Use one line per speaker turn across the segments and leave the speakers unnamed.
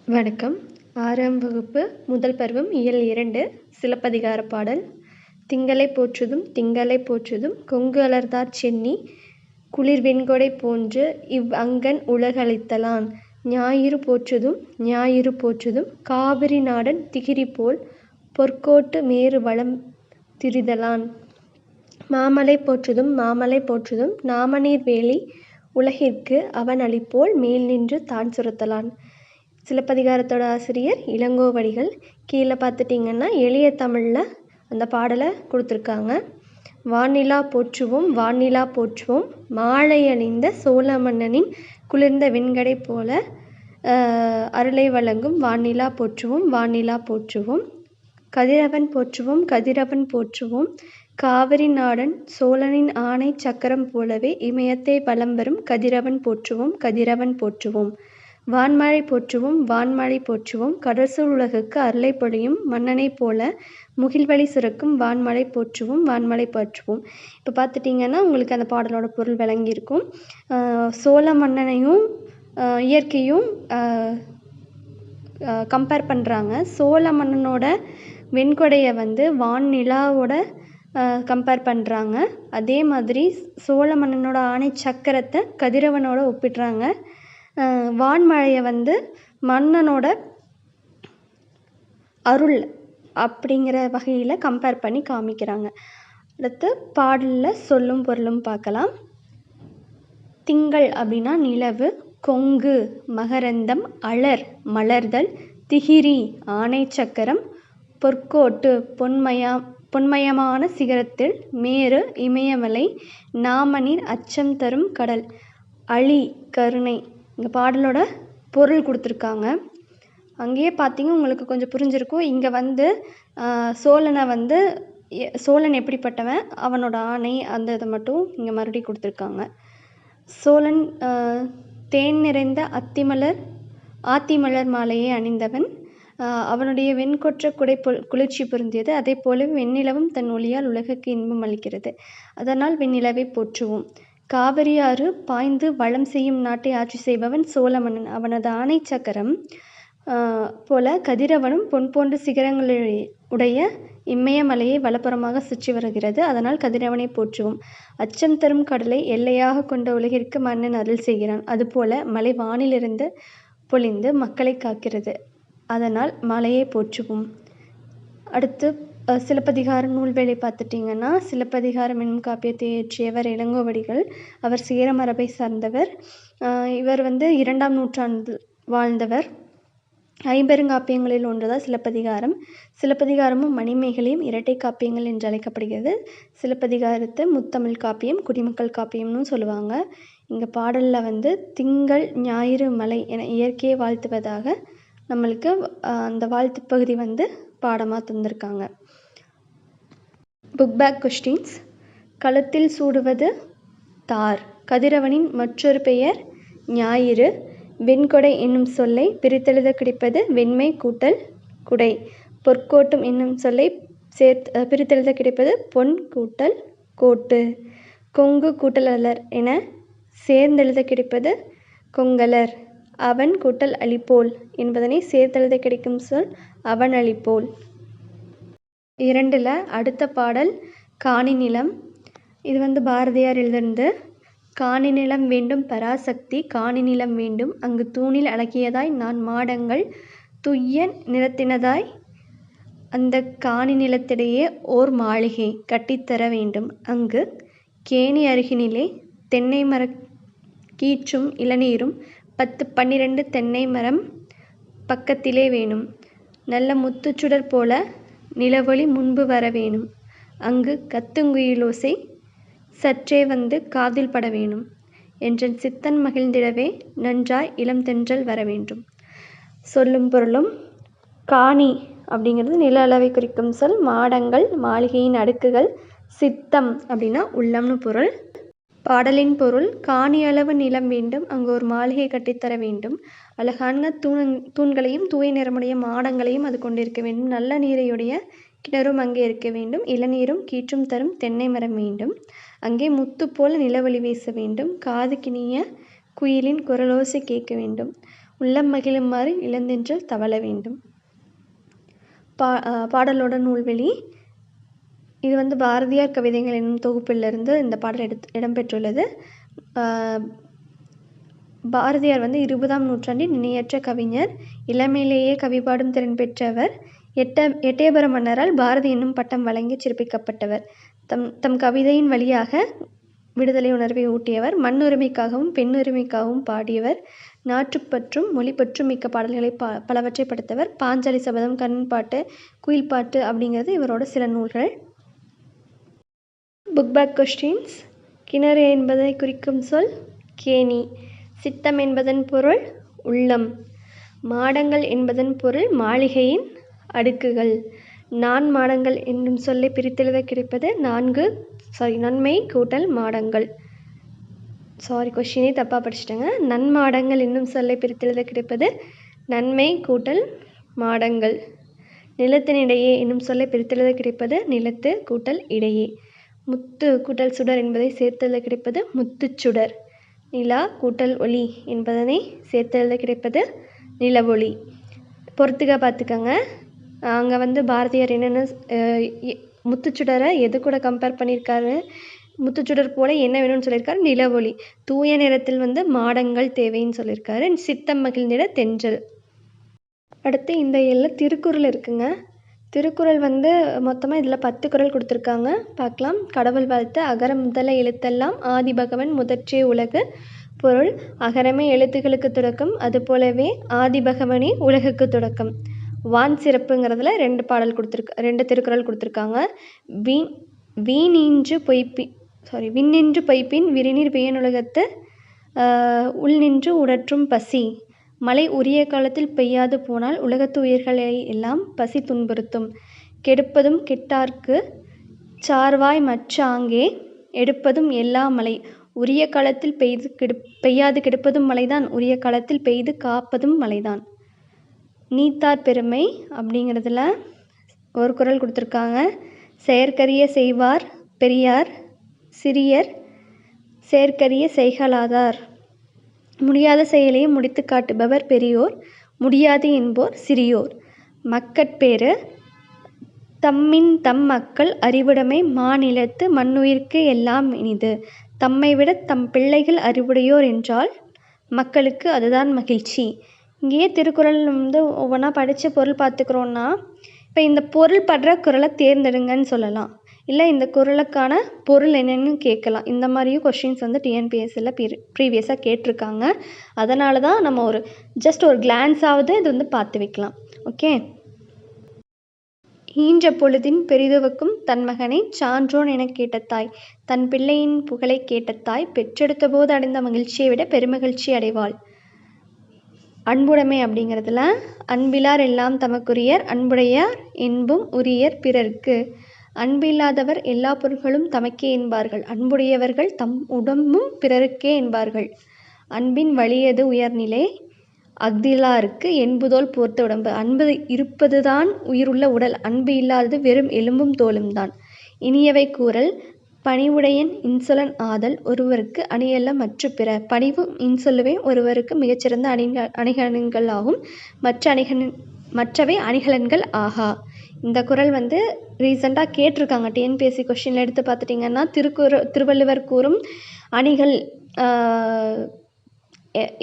வணக்கம். 6ஆம் வகுப்பு முதல் பருவம் இயல் 2 சிலப்பதிகார பாடல். திங்களைப் போற்றுதும் திங்களைப் போற்றுதும் கொங்கு அலர்தார் சென்னி குளிர் வெண்கொடை போன்று அங்கண் உலகளித்தலான் ஞாயிறு போற்றுதும் ஞாயிறு போற்றுதும் காவிரி நாடன் திகிரிபோல் பொற்கோட்டு மேரு வலம் திரிதலான் மாமலை போற்றுதும் மாமலை போற்றுதும் நாமநீர் வேலி உலகிற்கு அவன் அளிப்போல் மேல் நின்று தான் சுரத்தலான். சிலப்பதிகாரத்தோட ஆசிரியர் இளங்கோவடிகள். கீழே பார்த்துட்டிங்கன்னா எளிய தமிழில் அந்த பாடலை கொடுத்துருக்காங்க. வானிலா போற்றுவோம் வானிலா போற்றுவோம் மாலை அணிந்த சோழ மன்னனின் குளிர்ந்த வெண்கடை போல அருளை வழங்கும் வானிலா போற்றுவோம் வானிலா போற்றுவோம். கதிரவன் போற்றுவோம் கதிரவன் போற்றுவோம் காவிரி நாடன் சோழனின் ஆணை சக்கரம் போலவே இமயத்தை வலம் வரும் கதிரவன் போற்றுவோம் கதிரவன் போற்றுவோம். வான்மழை போற்றுவோம் வான்மழை போற்றுவோம் கடற்சூழ் உலகுக்கு அருளை பொழியும் மன்னனை போல முகில்வழி சுரக்கும் வான்மழை போற்றுவோம் வான்மழை போற்றுவோம். இப்போ பார்த்துட்டிங்கன்னா உங்களுக்கு அந்த பாடலோட பொருள் விளங்கியிருக்கும். சோழ மன்னனையும் இயற்கையும் கம்பேர் பண்ணுறாங்க. சோழ மன்னனோட வெண்கொடையை வான் நிலாவோட கம்பேர் பண்ணுறாங்க. அதே மாதிரி சோழ மன்னனோட ஆணை சக்கரத்தை கதிரவனோட ஒப்பிடுறாங்க. வான்மழையை மன்னனோட அருள் அப்படிங்கிற வகையில் கம்பேர் பண்ணி காமிக்கிறாங்க. அடுத்து பாடலில் சொல்லும் பொருளும் பார்க்கலாம். திங்கள் அப்படின்னா நிலவு, கொங்கு மகரந்தம், அலர் மலர்தல், திகிரி ஆணை சக்கரம், பொற்கோட்டு பொன்மயமான சிகரத்தில், மேரு இமயமலை, நாமநீர் அச்சம் தரும் கடல், அழி கருணை. இந்த பாடலோட பொருள் கொடுத்துருக்காங்க. அங்கேயே பார்த்தீங்க உங்களுக்கு கொஞ்சம் புரிஞ்சிருக்கும். இங்கே சோழனை சோழன் எப்படிப்பட்டவன், அவனோட ஆணை, அந்த இதை மட்டும் இங்கே மறுபடியும் கொடுத்துருக்காங்க. சோழன் தேன் நிறைந்த ஆத்திமலர் மாலையை அணிந்தவன். அவனுடைய வெண்கொற்ற குளிர்ச்சி பொருந்தியது. அதே போல வெண்ணிலவும் தன் ஒளியால் உலகுக்கு இன்பம் அளிக்கிறது. அதனால் வெண்ணிலவை போற்றுவோம். காவிரி ஆறு பாய்ந்து வளம் செய்யும் நாட்டை ஆட்சி செய்பவன் சோழ மன்னன். அவனது ஆணை சக்கரம் போல கதிரவனும் பொன் போன்ற சிகரங்களுடைய இமயமலையை வலப்புறமாக சுற்றி வருகிறது. அதனால் கதிரவனை போற்றுவோம். அச்சம் தரும் கடலை எல்லையாக கொண்ட உலகிற்கு மன்னன் அருள் செய்கிறான். அதுபோல மலை வானிலிருந்து பொழிந்து மக்களை காக்கிறது. அதனால் மலையை போற்றுவோம். அடுத்து சிலப்பதிகார நூல்வேலை பார்த்துட்டிங்கன்னா, சிலப்பதிகாரம் என்னும் காப்பியத்தை இயற்றியவர் இளங்கோவடிகள். அவர் சேர மரபை சார்ந்தவர். இவர் 2ஆம் நூற்றாண்டு வாழ்ந்தவர். ஐம்பெருங்காப்பியங்களில் ஒன்றுதான் சிலப்பதிகாரம். சிலப்பதிகாரமும் மணிமேகலையும் இரட்டை காப்பியங்கள் என்று அழைக்கப்படுகிறது. சிலப்பதிகாரத்தை முத்தமிழ் காப்பியம், குடிமக்கள் காப்பியம்னு சொல்லுவாங்க. இங்கே பாடலில் திங்கள் ஞாயிறு மலை என இயற்கையை வாழ்த்துவதாக நம்மளுக்கு அந்த வாழ்த்து பகுதி பாடமாக தந்திருக்காங்க. Book back questions. களத்தில் சூடுவது தார். கதிரவனின் மற்றொரு பெயர் ஞாயிறு. வெண்கொடை என்னும் சொல்லை பிரித்தெழுத கிடைப்பது வெண்மை கூட்டல் குடை. பொற்கோட்டும் என்னும் சொல்லை பிரித்தெழுத கிடைப்பது பொன் கூட்டல் கோட்டு. கொங்கு கூட்டல் அலர் என சேர்ந்தெழுத கிடைப்பது கொங்கலர். அவன் கூட்டல் அளிப்போல் என்பதனை சேர்த்தெழுத கிடைக்கும் சொல் அவன் அளிப்போல். 2ல் அடுத்த பாடல் காணி நிலம். இது பாரதியார் எழுதிருந்து. காணி நிலம் வேண்டும் பராசக்தி காணி நிலம் வேண்டும் அங்கு தூணில் அழகியதாய் நான் மாடங்கள் துய்ய நிறத்தினதாய் அந்த காணி நிலத்திடையே ஓர் மாளிகை கட்டித்தர வேண்டும். அங்கு கேணி அருகினிலே தென்னை மர கீற்றும் இளநீரும் 10-12 தென்னை மரம் பக்கத்திலே வேணும். நல்ல முத்துச்சுடர் போல நிலவொளி முன்பு வர வேணும். அங்கு கத்துங்குயிலோசை சற்றே காதில் பட வேணும். என்றன் சித்தன் மகிழ்ந்திடவே நன்றாய் இளம் தென்றல் வர வேண்டும். சொல்லும் பொருளும். காணி அப்படிங்கிறது நில அளவை குறிக்கும் சொல். மாடங்கள் மாளிகையின் அடுக்குகள். சித்தம் அப்படின்னா உள்ளம்னு பொருள். பாடலின் பொருள். காணி அளவு நிலம் வேண்டும் அங்கு ஒரு மாளிகை கட்டித்தர வேண்டும். அழகான தூண்களையும் தூய நிறமுடைய மாடங்களையும் அது கொண்டிருக்க வேண்டும். நல்ல நீரையுடைய கிணறும் அங்கே இருக்க வேண்டும். இளநீரும் கீற்றும் தரும் தென்னை மரம் வேண்டும். அங்கே முத்து போல் நிலவொளி வீச வேண்டும். காது கிணிய குயிலின் குரலோசை கேட்க வேண்டும். உள்ளம் மகிழுமாறு இளந்தென்றல் தவழ வேண்டும். பாடலோட நூல்வெளி. இது வந்து பாரதியார் கவிதைகள் என்னும் தொகுப்பிலிருந்து இந்த பாடல் இடம்பெற்றுள்ளது. பாரதியார் வந்து 20ஆம் நூற்றாண்டின் இணையற்ற கவிஞர். இளமையிலேயே கவிபாடும் திறன் பெற்றவர். எட்டயபுர மன்னரால் பாரதி என்னும் பட்டம் வழங்கி சிறப்பிக்கப்பட்டவர். தம் கவிதையின் வழியாக விடுதலை உணர்வை ஊட்டியவர். மண்ணுரிமைக்காகவும் பெண்ணுரிமைக்காகவும் பாடியவர். நாட்டுப்பற்றும் மொழிப்பற்றும் மிக்க பாடல்களை பலவற்றை படைத்தவர். பாஞ்சாலி சபதம், கண்ணன் பாட்டு, குயில் பாட்டு அப்படிங்கிறது இவரோட சில நூல்கள். Book back questions. கிணறு என்பதை குறிக்கும் சொல் கேணி. சித்தம் என்பதன் பொருள் உள்ளம். மாடங்கள் என்பதன் பொருள் மாளிகையின் அடுக்குகள். மாடங்கள் என்னும் சொல்லை பிரித்தெழுத கிடைப்பது நன்மை கூட்டல் மாடங்கள். கொஸ்டினே தப்பாக படிச்சிட்டேங்க. நன்மாடங்கள் என்னும் சொல்லை பிரித்தெழுத கிடைப்பது நன்மை கூட்டல் மாடங்கள். நிலத்தினிடையே என்னும் சொல்லை பிரித்தெழுத கிடைப்பது நிலத்து கூட்டல் இடையே. முத்து கூட்டல் சுடர் என்பதை சேர்த்தெழுத கிடைப்பது முத்துச்சுடர். நிலா கூட்டல் ஒளி என்பதனை சேர்த்தெழுத கிடைப்பது நிலவொளி. பொறுத்துக்க பார்த்துக்கோங்க. அங்கே வந்து பாரதியார் என்னென்ன முத்துச்சுடரை எது கூட கம்பேர் பண்ணியிருக்காரு, முத்துச்சுடர் போல என்ன வேணும்னு சொல்லியிருக்காரு, நிலவொளி. தூய நிறத்தில் வந்து மாடங்கள் தேவைன்னு சொல்லியிருக்காரு. சித்தம் மகிழ்ந்திட தென்றல். அடுத்து இந்த எல்ல திருக்குறள் இருக்குங்க. திருக்குறள் வந்து மொத்தமாக இதில் 10 குறள் கொடுத்துருக்காங்க, பார்க்கலாம். கடவுள் வாழ்த்து. அகர முதல எழுத்தெல்லாம் ஆதிபகவன் முதற்றே உலகு. பொருள்: அகரமே எழுத்துக்களுக்கு தொடக்கம், அதுபோலவே ஆதிபகவனே உலகுக்கு தொடக்கம். வான் சிறப்புங்கிறதுல 2 திருக்குறள் கொடுத்துருக்காங்க. விண்ணின்று பொய்ப்பின் விரிநீர் வியனுலகத்து உள்நின்று உடற்றும் பசி. மழை உரிய காலத்தில் பெய்யாது போனால் உலகத்து உயிர்களை எல்லாம் பசி துன்புறுத்தும். கெடுப்பதும் கெட்டார்க்கு சார்வாய் மற்ற ஆங்கே எடுப்பதும் எல்லா மழை. உரிய காலத்தில் பெய்யாது கெடுப்பதும் மழைதான், உரிய காலத்தில் பெய்து காப்பதும் மழைதான். நீத்தார் பெருமை அப்படிங்கிறதுல ஒரு குறள் கொடுத்துருக்காங்க. செயற்கரிய செய்வார் பெரியார், சிறியர் செயற்கரிய செய்கலாதார். முடியாத செயலையும் முடித்து காட்டுபவர் பெரியோர், முடியாது என்போர் சிறியோர். மக்கட்பேறு: தம்மின் தம் மக்கள் அறிவுடைமை மாநிலத்து மண்ணுயிர்க்கு எல்லாம் இனிது. தம்மை விட தம் பிள்ளைகள் அறிவுடையோர் என்றால் மக்களுக்கு அதுதான் மகிழ்ச்சி. இங்கேயே திருக்குறள் வந்து ஒவ்வொன்றா படித்து பொருள் பார்த்துக்கிறோன்னா, இப்போ இந்த பொருள் படுற குறளை தேர்ந்தெடுங்கன்னு சொல்லலாம், இல்லை இந்த குறளுக்கான பொருள் என்னென்னு கேட்கலாம். இந்த மாதிரியும் கொஷின்ஸ் வந்து டிஎன்பிஎஸ்சியில் ப்ரீவியஸாக கேட்டிருக்காங்க. அதனால தான் நம்ம ஜஸ்ட் ஒரு கிளான்ஸாவது இது வந்து பார்த்து வைக்கலாம். ஓகே. ஈன்ற பொழுதின் பெரிதுவக்கும் தன் மகனை சான்றோன் எனக் கேட்ட தாய், தன் பிள்ளையின் புகழை கேட்ட தாய் பெற்றெடுத்த போது அடைந்த மகிழ்ச்சியை விட பெருமகிழ்ச்சி அடைவாள். அன்புடைமை அப்படிங்கிறதுல அன்பிலார் எல்லாம் தமக்குரியர், அன்புடையார் என்பும் உரியர் பிறர்க்கு. அன்பு இல்லாதவர் எல்லா பொருள்களும் தமக்கே என்பார்கள், அன்புடையவர்கள் தம் உடம்பும் பிறருக்கே என்பார்கள். அன்பின் வலியது உயர்நிலை, அஃதிலார்க்கு என்புதோல் போர்த்த உடம்பு. அன்பு இருப்பதுதான் உயிருள்ள உடல், அன்பு இல்லாதது வெறும் எலும்பும் தோலும் தான். இனியவை கூறல்: பணிவுடையன் இன்சொலன் ஆதல் ஒருவருக்கு அணியல்ல மற்ற பிற. பணிவும் இன்சொல்லுவே ஒருவருக்கு மிகச்சிறந்த அணிகலன்கள் ஆகும், மற்றவை அணிகலன்கள் ஆகா. இந்த குறள் வந்து ரீசெண்டாக கேட்டிருக்காங்க டிஎன்பிஎஸ்சி கொஸ்டினில். எடுத்து பார்த்துட்டிங்கன்னா திருவள்ளுவர் கூறும் அணிகள்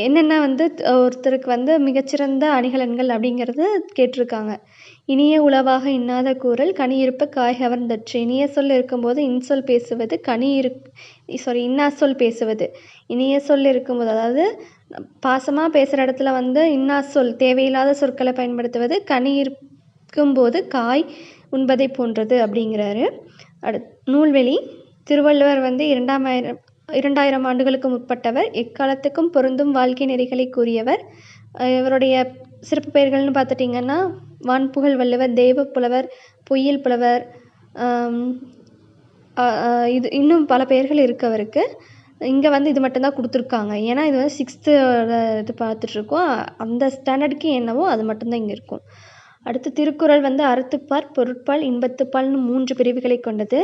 என்னென்ன வந்து ஒருத்தருக்கு வந்து மிகச்சிறந்த அணிகலன்கள் அப்படிங்கிறது கேட்டிருக்காங்க. இனிய உளவாக இன்னாத கூறல் கனி இருப்ப காய் கவர்ந்தற்று. இனிய சொல் இருக்கும்போது இன்சொல் பேசுவது, இன்னா சொல் பேசுவது. இனிய சொல் இருக்கும்போது, அதாவது பாசமாக பேசுகிற இடத்துல வந்து இன்னா சொல் தேவையில்லாத சொற்களை பயன்படுத்துவது, கனி இருக்கும்போது காய் உண்பதை போன்றது அப்படிங்கிறாரு. நூல்வெளி: திருவள்ளுவர் வந்து 2000 ஆண்டுகளுக்கு முற்பட்டவர், எக்காலத்துக்கும் பொருந்தும் வாழ்க்கை நெறிகளை கூறியவர். இவருடைய சிறப்பு பெயர்கள்னு பார்த்துட்டிங்கன்னா வான்புகழ் வள்ளுவர், தெய்வப்புலவர், பொய்யில் புலவர், இது இன்னும் பல பெயர்கள் இருக்குது அவருக்கு. இங்கே வந்து இது மட்டும்தான் கொடுத்துருக்காங்க, ஏன்னா இது வந்து 6th இது பார்த்துட்ருக்கோம். அந்த ஸ்டாண்டர்டுக்கு என்னவோ அது மட்டும்தான் இங்கே இருக்கும். அடுத்து திருக்குறள் வந்து அறத்துப்பால், பொருட்பால், இன்பத்துப்பால்னு 3 பிரிவுகளை கொண்டது.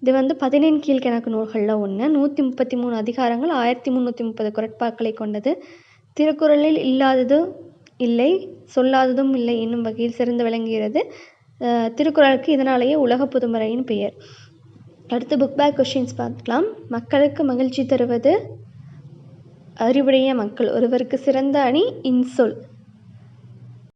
இது வந்து 15 கீழ்கணக்கு நூல்களில் ஒன்று. 133 அதிகாரங்கள், 1330 குறட்பாக்களை கொண்டது. திருக்குறளில் இல்லாததும் இல்லை, சொல்லாததும் இல்லை என்னும் வகையில் சிறந்து விளங்குகிறது. திருக்குறளுக்கு இதனாலேயே உலக பொதுமறையின் பெயர். அடுத்து புக் பேக் கொஷின்ஸ் பார்க்கலாம். மக்களுக்கு மகிழ்ச்சி தருவது அறிவுடைய மக்கள். ஒருவருக்கு சிறந்த அணி இன்சொல்.